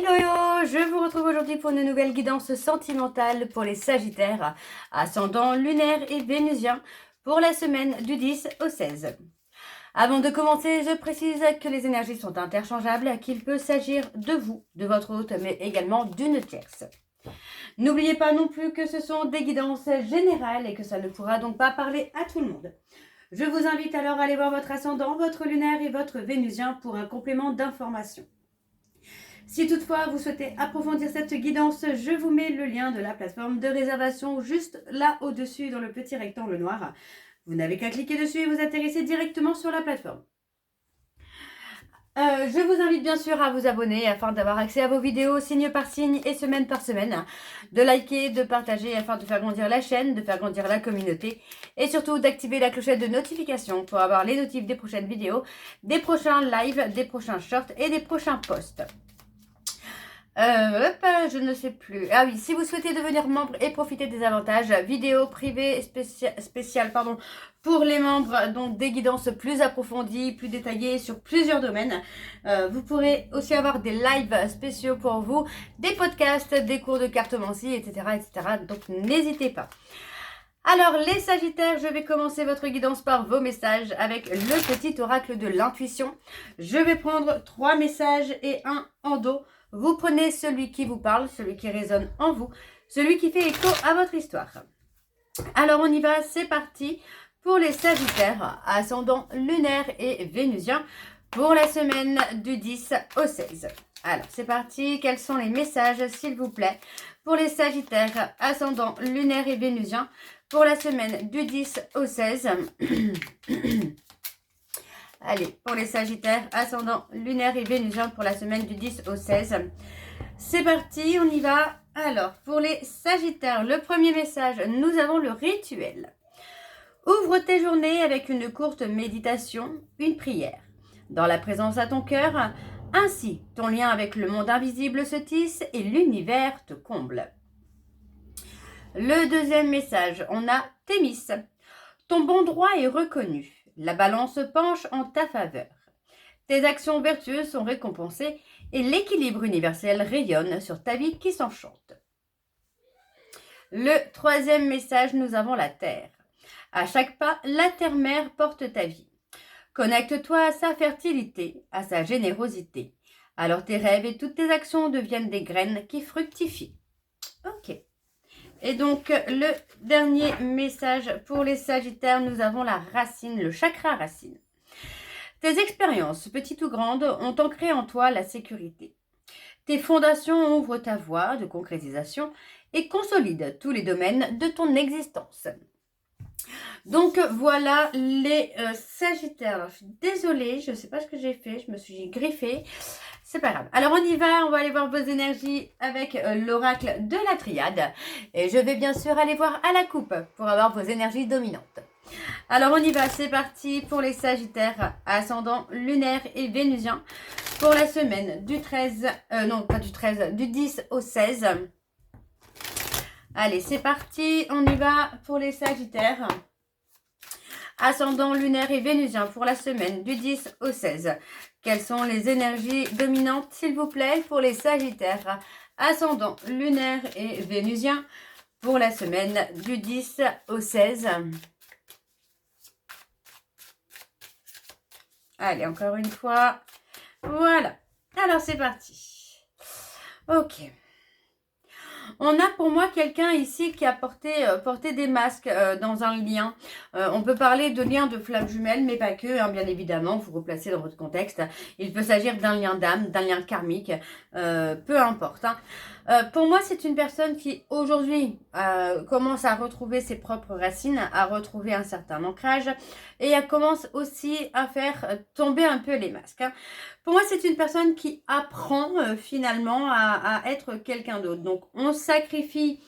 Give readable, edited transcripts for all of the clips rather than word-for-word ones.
Hello, hello, je vous retrouve aujourd'hui pour une nouvelle guidance sentimentale pour les Sagittaires, ascendant lunaire et vénusien, pour la semaine du 10 au 16. Avant de commencer, je précise que les énergies sont interchangeables, qu'il peut s'agir de vous, de votre hôte, mais également d'une tierce. N'oubliez pas non plus que ce sont des guidances générales et que ça ne pourra donc pas parler à tout le monde. Je vous invite alors à aller voir votre ascendant, votre lunaire et votre vénusien pour un complément d'information. Si toutefois vous souhaitez approfondir cette guidance, je vous mets le lien de la plateforme de réservation juste là au-dessus dans le petit rectangle noir. Vous n'avez qu'à cliquer dessus et vous atterrissez directement sur la plateforme. Je vous invite bien sûr à vous abonner afin d'avoir accès à vos vidéos signe par signe et semaine par semaine, de liker, de partager afin de faire grandir la chaîne, de faire grandir la communauté et surtout d'activer la clochette de notification pour avoir les notifs des prochaines vidéos, des prochains lives, des prochains shorts et des prochains posts. Je ne sais plus. Ah oui, si vous souhaitez devenir membre et profiter des avantages, vidéos privées spéciales pour les membres, donc des guidances plus approfondies, plus détaillées sur plusieurs domaines. Vous pourrez aussi avoir des lives spéciaux pour vous, des podcasts, des cours de cartomancie, etc., etc. Donc n'hésitez pas. Alors les Sagittaires, je vais commencer votre guidance par vos messages avec le petit oracle de l'intuition. Je vais prendre 3 messages et un en dos. Vous prenez celui qui vous parle, celui qui résonne en vous, celui qui fait écho à votre histoire. Alors on y va, c'est parti pour les Sagittaires, ascendant lunaire et vénusien, pour la semaine du 10 au 16. Alors c'est parti, quels sont les messages s'il vous plaît pour les Sagittaires, ascendant lunaire et vénusien, pour la semaine du 10 au 16. Allez, pour les Sagittaires, ascendant lunaire et vénusien pour la semaine du 10 au 16. C'est parti, on y va. Alors, pour les Sagittaires, le premier message, nous avons le rituel. Ouvre tes journées avec une courte méditation, une prière. Dans la présence à ton cœur, ainsi ton lien avec le monde invisible se tisse et l'univers te comble. Le deuxième message, on a Thémis. Ton bon droit est reconnu. La balance penche en ta faveur. Tes actions vertueuses sont récompensées et l'équilibre universel rayonne sur ta vie qui s'enchante. Le troisième message, nous avons la Terre. À chaque pas, la Terre-Mère porte ta vie. Connecte-toi à sa fertilité, à sa générosité. Alors tes rêves et toutes tes actions deviennent des graines qui fructifient. Ok. Et donc, le dernier message pour les Sagittaires, nous avons la racine, le chakra racine. Tes expériences, petites ou grandes, ont ancré en toi la sécurité. Tes fondations ouvrent ta voie de concrétisation et consolident tous les domaines de ton existence. Donc, voilà les Sagittaires. Alors, je suis désolée, je ne sais pas ce que j'ai fait, je me suis griffée. C'est pas grave. Alors on y va, on va aller voir vos énergies avec l'oracle de la triade. Et je vais bien sûr aller voir à la coupe pour avoir vos énergies dominantes. Alors on y va, c'est parti pour les Sagittaires, ascendant lunaire et vénusien, pour la semaine du 13, non pas du 13, du 10 au 16. Allez, c'est parti, on y va pour les Sagittaires. Ascendant lunaire et vénusien pour la semaine du 10 au 16. Quelles sont les énergies dominantes, s'il vous plaît, pour les Sagittaires, ascendant lunaire et vénusien pour la semaine du 10 au 16. Allez, encore une fois. Voilà. Alors, c'est parti. Ok. On a pour moi quelqu'un ici qui a porté des masques dans un lien. On peut parler de lien de flamme jumelle, mais pas que, hein, bien évidemment, vous replacez dans votre contexte. Il peut s'agir d'un lien d'âme, d'un lien karmique, peu importe. Hein. Pour moi, c'est une personne qui, aujourd'hui, commence à retrouver ses propres racines, à retrouver un certain ancrage, et elle commence aussi à faire tomber un peu les masques. Hein. Pour moi, c'est une personne qui apprend finalement à être quelqu'un d'autre. Donc, on sacrifie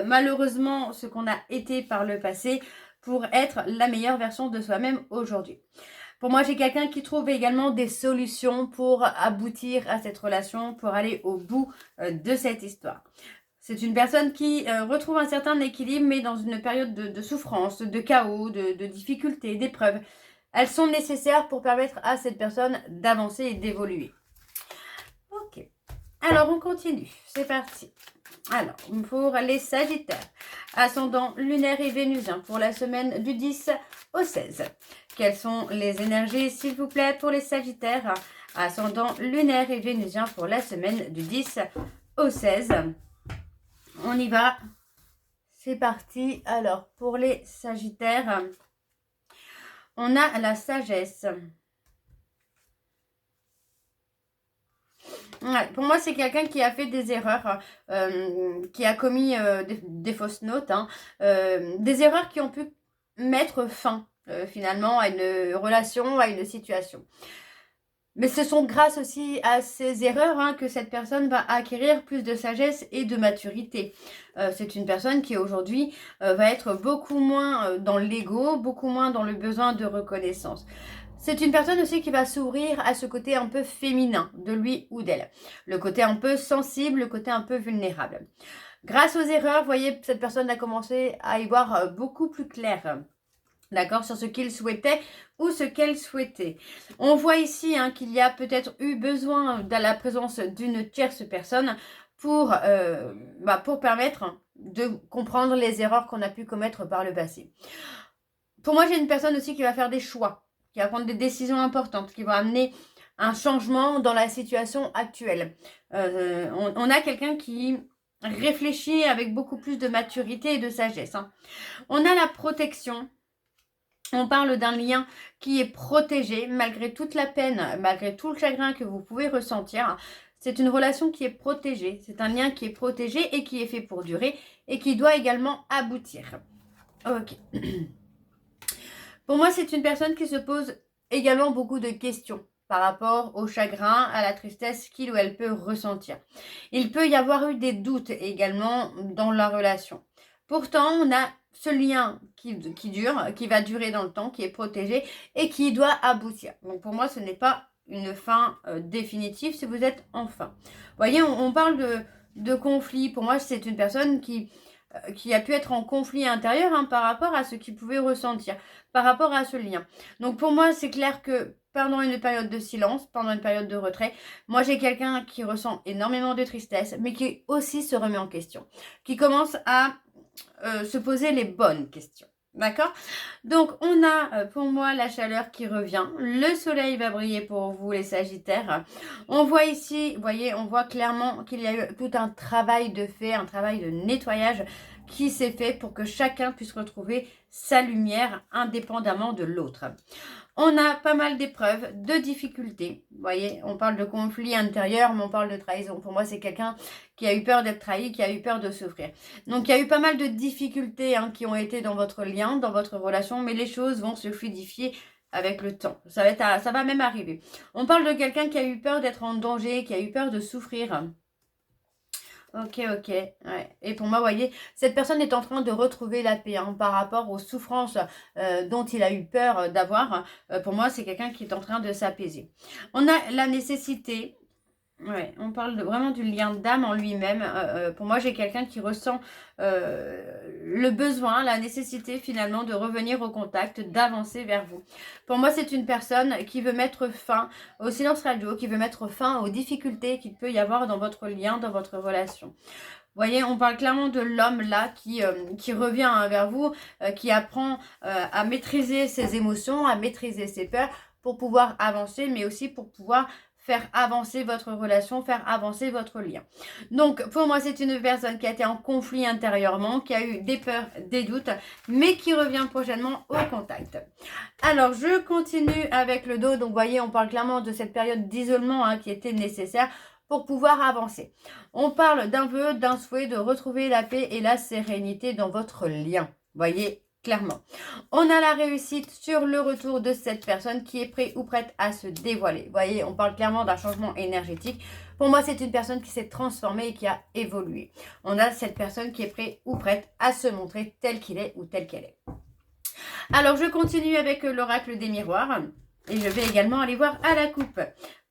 malheureusement ce qu'on a été par le passé pour être la meilleure version de soi-même aujourd'hui. Pour moi, j'ai quelqu'un qui trouve également des solutions pour aboutir à cette relation, pour aller au bout de cette histoire. C'est une personne qui retrouve un certain équilibre, mais dans une période de souffrance, de chaos, de difficultés, d'épreuves. Elles sont nécessaires pour permettre à cette personne d'avancer et d'évoluer. Ok. Alors, on continue. C'est parti. Alors, pour les Sagittaires, ascendant lunaire et vénusien pour la semaine du 10 au 16. Quelles sont les énergies, s'il vous plaît, pour les Sagittaires, ascendant lunaire et vénusien pour la semaine du 10 au 16. On y va. C'est parti. Alors, pour les Sagittaires, on a la sagesse. Ouais, pour moi, c'est quelqu'un qui a fait des erreurs, qui a commis des fausses notes, hein, des erreurs qui ont pu mettre fin finalement à une relation, à une situation. Mais ce sont grâce aussi à ces erreurs hein, que cette personne va acquérir plus de sagesse et de maturité. C'est une personne qui aujourd'hui va être beaucoup moins dans l'ego, beaucoup moins dans le besoin de reconnaissance. C'est une personne aussi qui va s'ouvrir à ce côté un peu féminin de lui ou d'elle. Le côté un peu sensible, le côté un peu vulnérable. Grâce aux erreurs, vous voyez, cette personne a commencé à y voir beaucoup plus clair. D'accord, sur ce qu'il souhaitait ou ce qu'elle souhaitait. On voit ici hein, qu'il y a peut-être eu besoin de la présence d'une tierce personne pour permettre de comprendre les erreurs qu'on a pu commettre par le passé. Pour moi, j'ai une personne aussi qui va faire des choix, qui va prendre des décisions importantes, qui va amener un changement dans la situation actuelle. On a quelqu'un qui réfléchit avec beaucoup plus de maturité et de sagesse. Hein. On a la protection. On parle d'un lien qui est protégé malgré toute la peine, malgré tout le chagrin que vous pouvez ressentir. C'est une relation qui est protégée. C'est un lien qui est protégé et qui est fait pour durer et qui doit également aboutir. Ok. Pour moi, c'est une personne qui se pose également beaucoup de questions par rapport au chagrin, à la tristesse qu'il ou elle peut ressentir. Il peut y avoir eu des doutes également dans la relation. Pourtant, on a ce lien qui dure, qui va durer dans le temps, qui est protégé et qui doit aboutir. Donc pour moi, ce n'est pas une fin définitive si vous êtes en fin. Vous voyez, on parle de conflit. Pour moi, c'est une personne qui a pu être en conflit intérieur hein, par rapport à ce qu'il pouvait ressentir, par rapport à ce lien. Donc pour moi, c'est clair que pendant une période de silence, pendant une période de retrait, moi j'ai quelqu'un qui ressent énormément de tristesse, mais qui aussi se remet en question, qui commence à se poser les bonnes questions. D'accord? Donc, on a pour moi la chaleur qui revient. Le soleil va briller pour vous, les Sagittaires. On voit ici, vous voyez, on voit clairement qu'il y a eu tout un travail de fait, un travail de nettoyage qui s'est fait pour que chacun puisse retrouver sa lumière indépendamment de l'autre. On a pas mal d'épreuves, de difficultés. Vous voyez, on parle de conflit intérieur, mais on parle de trahison. Pour moi, c'est quelqu'un qui a eu peur d'être trahi, qui a eu peur de souffrir. Donc, il y a eu pas mal de difficultés hein, qui ont été dans votre lien, dans votre relation, mais les choses vont se fluidifier avec le temps. Ça va même arriver. On parle de quelqu'un qui a eu peur d'être en danger, qui a eu peur de souffrir. Ok. Ouais. Et pour moi, vous voyez, cette personne est en train de retrouver la paix hein, par rapport aux souffrances dont il a eu peur d'avoir. Pour moi, c'est quelqu'un qui est en train de s'apaiser. On a la nécessité. Ouais, on parle vraiment du lien d'âme en lui-même. Pour moi, j'ai quelqu'un qui ressent le besoin, la nécessité finalement de revenir au contact, d'avancer vers vous. Pour moi, c'est une personne qui veut mettre fin au silence radio, qui veut mettre fin aux difficultés qu'il peut y avoir dans votre lien, dans votre relation. Vous voyez, on parle clairement de l'homme là qui revient hein, vers vous, qui apprend à maîtriser ses émotions, à maîtriser ses peurs pour pouvoir avancer, mais aussi pour pouvoir faire avancer votre relation, faire avancer votre lien. Donc, pour moi, c'est une personne qui a été en conflit intérieurement, qui a eu des peurs, des doutes, mais qui revient prochainement au contact. Alors, je continue avec le dos. Donc, vous voyez, on parle clairement de cette période d'isolement hein, qui était nécessaire pour pouvoir avancer. On parle d'un vœu, d'un souhait de retrouver la paix et la sérénité dans votre lien. Vous voyez, clairement. On a la réussite sur le retour de cette personne qui est prête ou prête à se dévoiler. Vous voyez, on parle clairement d'un changement énergétique. Pour moi, c'est une personne qui s'est transformée et qui a évolué. On a cette personne qui est prête ou prête à se montrer tel qu'il est ou telle qu'elle est. Alors, je continue avec l'oracle des miroirs. Et je vais également aller voir à la coupe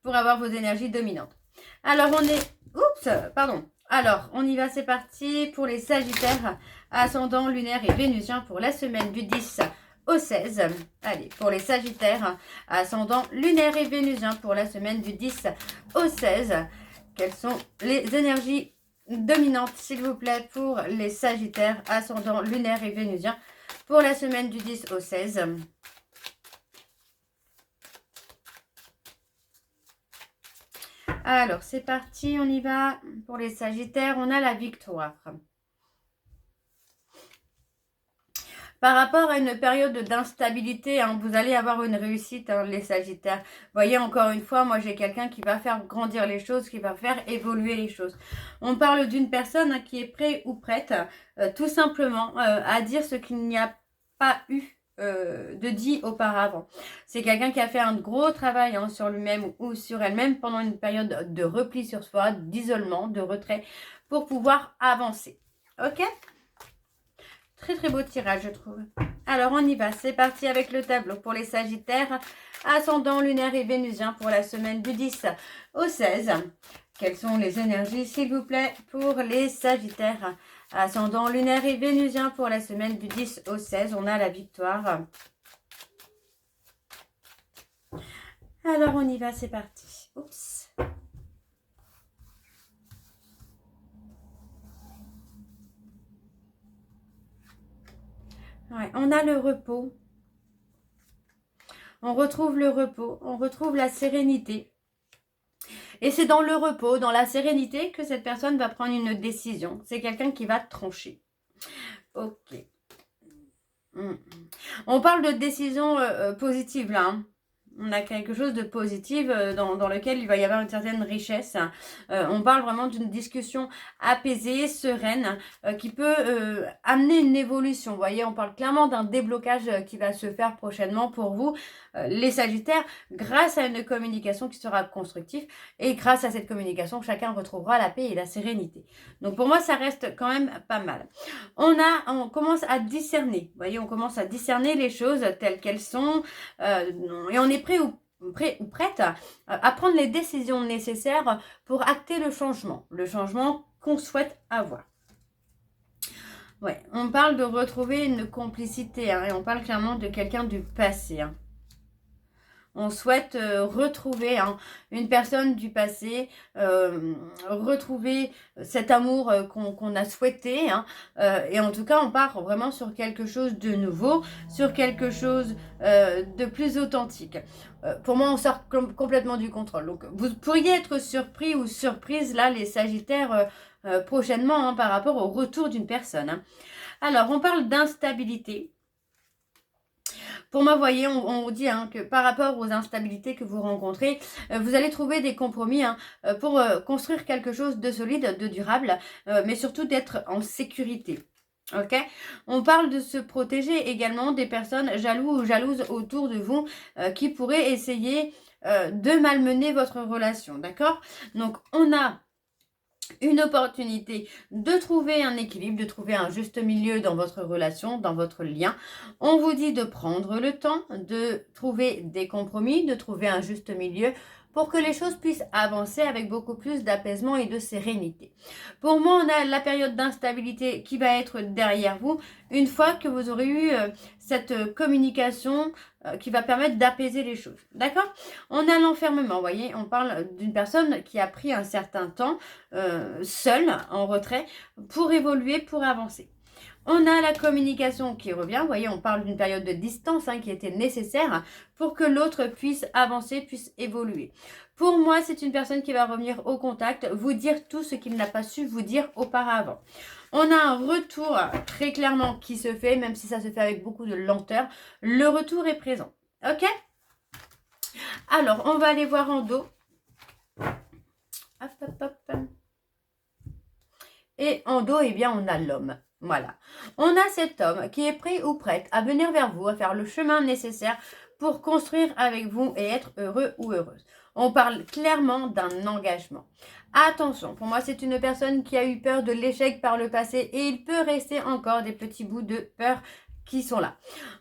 pour avoir vos énergies dominantes. Alors, on est... Oups, pardon. Alors, on y va, c'est parti pour les Sagittaires, ascendant lunaire et vénusien pour la semaine du 10 au 16. Allez, pour les Sagittaires, ascendant lunaire et vénusien pour la semaine du 10 au 16. quelles sont les énergies dominantes, s'il vous plaît, pour les Sagittaires, ascendant lunaire et vénusien, pour la semaine du 10 au 16. Alors, c'est parti, on y va. Pour les Sagittaires, on a la victoire. Par rapport à une période d'instabilité, hein, vous allez avoir une réussite, hein, les Sagittaires. Vous voyez, encore une fois, moi j'ai quelqu'un qui va faire grandir les choses, qui va faire évoluer les choses. On parle d'une personne, hein, qui est prête ou prête, tout simplement, à dire ce qu'il n'y a pas eu de dit auparavant. C'est quelqu'un qui a fait un gros travail, hein, sur lui-même ou sur elle-même pendant une période de repli sur soi, d'isolement, de retrait, pour pouvoir avancer. Ok ? Très très beau tirage, je trouve. Alors on y va, c'est parti avec le tableau pour les Sagittaires, ascendant lunaire et vénusien pour la semaine du 10 au 16. Quelles sont les énergies, s'il vous plaît, pour les Sagittaires, ascendant lunaire et vénusien pour la semaine du 10 au 16. On a la victoire. Alors on y va, c'est parti. Oups. Ouais, on a le repos. On retrouve le repos, on retrouve la sérénité. Et c'est dans le repos, dans la sérénité, que cette personne va prendre une décision. C'est quelqu'un qui va trancher. Ok. On parle de décision positive là, hein. On a quelque chose de positif dans lequel il va y avoir une certaine richesse. On parle vraiment d'une discussion apaisée, sereine, qui peut amener une évolution. Vous voyez, on parle clairement d'un déblocage qui va se faire prochainement pour vous, les Sagittaires, grâce à une communication qui sera constructive. Et grâce à cette communication, chacun retrouvera la paix et la sérénité. Donc pour moi, ça reste quand même pas mal. On commence à discerner. Vous voyez, on commence à discerner les choses telles qu'elles sont. Et on est prêt ou prête à prendre les décisions nécessaires pour acter le changement qu'on souhaite avoir. Ouais, on parle de retrouver une complicité, hein, et on parle clairement de quelqu'un du passé. Hein. On souhaite retrouver, hein, une personne du passé, retrouver cet amour qu'on a souhaité. Hein, et en tout cas, on part vraiment sur quelque chose de nouveau, sur quelque chose de plus authentique. Pour moi, on sort complètement du contrôle. Donc, vous pourriez être surpris ou surprise, là, les Sagittaires, prochainement, hein, par rapport au retour d'une personne. Hein. Alors, on parle d'instabilité. Pour moi, vous voyez, on dit, hein, que par rapport aux instabilités que vous rencontrez, vous allez trouver des compromis, hein, pour construire quelque chose de solide, de durable, mais surtout d'être en sécurité. Ok, on parle de se protéger également des personnes jaloux ou jalouses autour de vous qui pourraient essayer de malmener votre relation. D'accord? Donc, on a une opportunité de trouver un équilibre, de trouver un juste milieu dans votre relation, dans votre lien. On vous dit de prendre le temps, de trouver des compromis, de trouver un juste milieu pour que les choses puissent avancer avec beaucoup plus d'apaisement et de sérénité. Pour moi, on a la période d'instabilité qui va être derrière vous une fois que vous aurez eu cette communication qui va permettre d'apaiser les choses. D'accord? On a l'enfermement, vous voyez, on parle d'une personne qui a pris un certain temps seule, en retrait, pour évoluer, pour avancer. On a la communication qui revient. Vous voyez, on parle d'une période de distance, hein, qui était nécessaire pour que l'autre puisse avancer, puisse évoluer. Pour moi, c'est une personne qui va revenir au contact, vous dire tout ce qu'il n'a pas su vous dire auparavant. On a un retour très clairement qui se fait, même si ça se fait avec beaucoup de lenteur. Le retour est présent. Ok? Alors, on va aller voir en dos. Hop, hop, hop. Et en dos, eh bien, on a l'homme. Voilà. On a cet homme qui est prêt ou prête à venir vers vous, à faire le chemin nécessaire pour construire avec vous et être heureux ou heureuse. On parle clairement d'un engagement. Attention, pour moi, c'est une personne qui a eu peur de l'échec par le passé et il peut rester encore des petits bouts de peur qui sont là.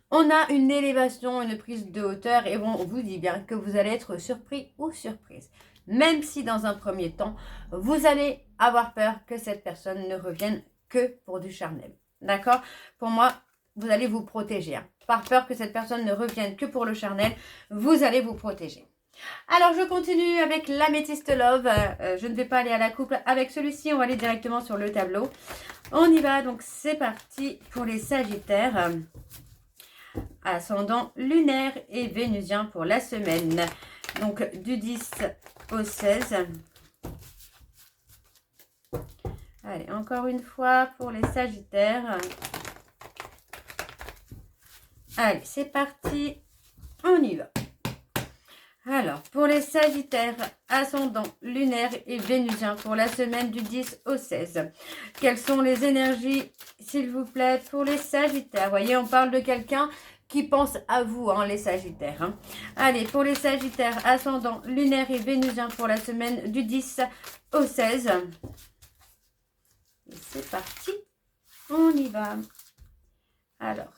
On a une élévation, une prise de hauteur et on vous dit bien que vous allez être surpris ou surprise. Même si dans un premier temps, vous allez avoir peur que cette personne ne revienne que pour du charnel. D'accord? Pour moi, vous allez vous protéger. Hein. Par peur que cette personne ne revienne que pour le charnel, vous allez vous protéger. Alors, je continue avec l'Améthyste Love. Je ne vais pas aller à la couple avec celui-ci. On va aller directement sur le tableau. On y va. Donc, c'est parti pour les Sagittaires. Ascendant lunaire et vénusien pour la semaine. Donc, du 10 au 16. Allez, encore une fois pour les Sagittaires. Allez, c'est parti. On y va. Alors, pour les Sagittaires, ascendant lunaire et vénusien pour la semaine du 10 au 16. Quelles sont les énergies, s'il vous plaît, pour les Sagittaires? Vous voyez, on parle de quelqu'un qui pense à vous, hein, les Sagittaires. Hein. Allez, pour les Sagittaires, ascendant lunaire et vénusien pour la semaine du 10 au 16. Et c'est parti. On y va. Alors.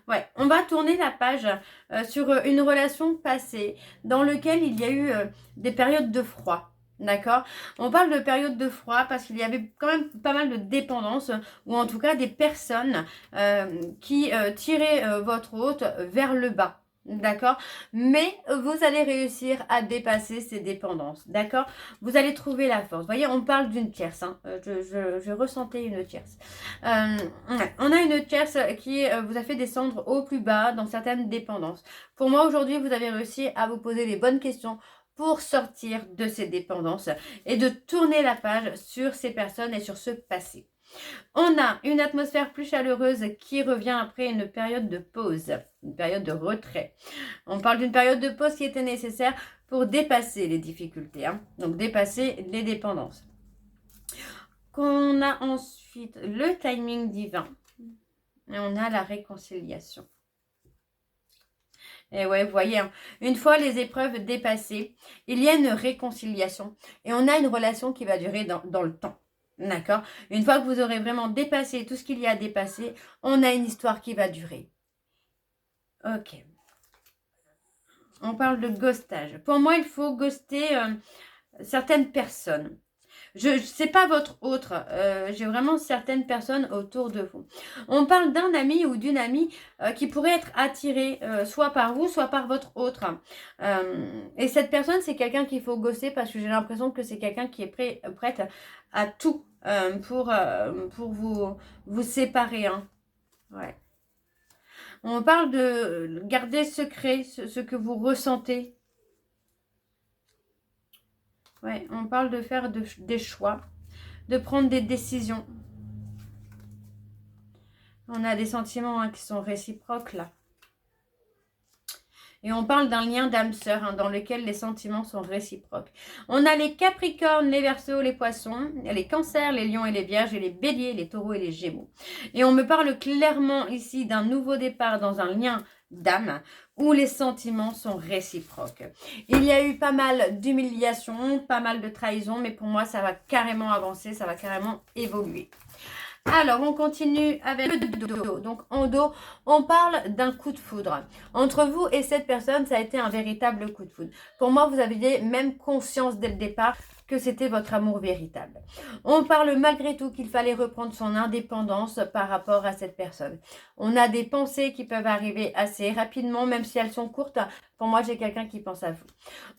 Ouais, on va tourner la page sur une relation passée dans laquelle il y a eu des périodes de froid. D'accord? On parle de période de froid parce qu'il y avait quand même pas mal de dépendance ou en tout cas des personnes qui tiraient votre hôte vers le bas. D'accord? Mais vous allez réussir à dépasser ces dépendances. D'accord? Vous allez trouver la force. Vous voyez, on parle d'une tierce. Hein. Je ressentais une tierce. On a une tierce qui vous a fait descendre au plus bas dans certaines dépendances. Pour moi, aujourd'hui, vous avez réussi à vous poser les bonnes questions pour sortir de ces dépendances et de tourner la page sur ces personnes et sur ce passé. On a une atmosphère plus chaleureuse qui revient après une période de pause, une période de retrait. On parle d'une période de pause qui était nécessaire pour dépasser les difficultés, hein, donc dépasser les dépendances. On a ensuite le timing divin et on a la réconciliation. Et ouais, vous voyez, hein, une fois les épreuves dépassées, il y a une réconciliation et on a une relation qui va durer dans le temps. D'accord? Une fois que vous aurez vraiment dépassé tout ce qu'il y a à dépasser, on a une histoire qui va durer. Ok. On parle de ghostage. Pour moi, il faut ghoster certaines personnes. Je sais pas votre autre. J'ai vraiment certaines personnes autour de vous. On parle d'un ami ou d'une amie qui pourrait être attiré soit par vous, soit par votre autre. Et cette personne, c'est quelqu'un qu'il faut ghoster parce que j'ai l'impression que c'est quelqu'un qui est prête à tout pour vous séparer. Hein. Ouais. On parle de garder secret ce que vous ressentez. Ouais, on parle de faire des choix, de prendre des décisions. On a des sentiments hein, qui sont réciproques là. Et on parle d'un lien d'âme-sœur hein, dans lequel les sentiments sont réciproques. On a les Capricornes, les Verseaux, les Poissons, les Cancers, les Lions et les Vierges, et les Béliers, les Taureaux et les Gémeaux. Et on me parle clairement ici d'un nouveau départ dans un lien d'âme où les sentiments sont réciproques. Il y a eu pas mal d'humiliation, pas mal de trahison, mais pour moi, ça va carrément avancer, ça va carrément évoluer. Alors, on continue avec le dos. Donc, en dos, on parle d'un coup de foudre. Entre vous et cette personne, ça a été un véritable coup de foudre. Pour moi, vous aviez même conscience dès le départ que c'était votre amour véritable. On parle malgré tout qu'il fallait reprendre son indépendance par rapport à cette personne. On a des pensées qui peuvent arriver assez rapidement, même si elles sont courtes. Pour moi, j'ai quelqu'un qui pense à vous.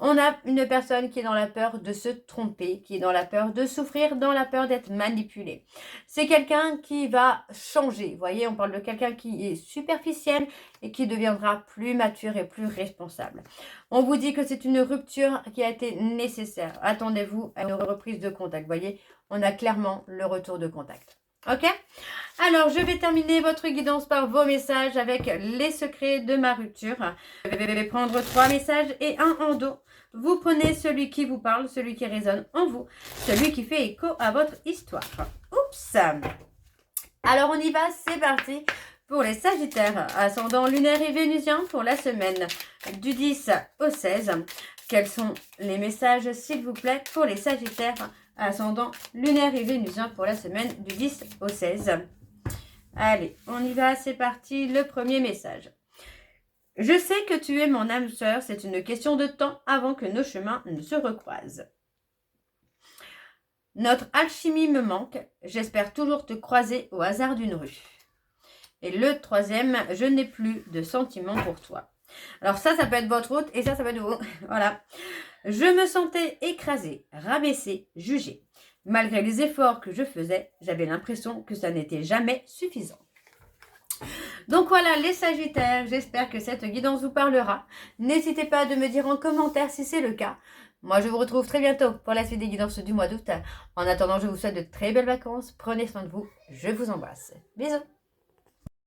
On a une personne qui est dans la peur de se tromper, qui est dans la peur de souffrir, dans la peur d'être manipulé. C'est quelqu'un qui va changer. Vous voyez, on parle de quelqu'un qui est superficiel et qui deviendra plus mature et plus responsable. On vous dit que c'est une rupture qui a été nécessaire. Attendez-vous à une reprise de contact. Vous voyez, on a clairement le retour de contact. Ok? Alors, je vais terminer votre guidance par vos messages avec les secrets de ma rupture. Je vais prendre 3 messages et un en dos. Vous prenez celui qui vous parle, celui qui résonne en vous, celui qui fait écho à votre histoire. Oups! Alors, on y va, c'est parti pour les Sagittaires, ascendant lunaire et vénusien pour la semaine du 10 au 16. Quels sont les messages, s'il vous plaît, pour les Sagittaires ascendant lunaire et vénusien pour la semaine du 10 au 16. Allez, on y va, c'est parti, le premier message. Je sais que tu es mon âme sœur, c'est une question de temps avant que nos chemins ne se recroisent. Notre alchimie me manque, j'espère toujours te croiser au hasard d'une rue. Et le troisième, je n'ai plus de sentiments pour toi. Alors ça peut être votre route et ça peut être vous. Voilà. Je me sentais écrasée, rabaissée, jugée. Malgré les efforts que je faisais, j'avais l'impression que ça n'était jamais suffisant. Donc voilà les Sagittaires, j'espère que cette guidance vous parlera. N'hésitez pas de me dire en commentaire si c'est le cas. Moi je vous retrouve très bientôt pour la suite des guidances du mois d'août. En attendant, je vous souhaite de très belles vacances, prenez soin de vous, je vous embrasse. Bisous.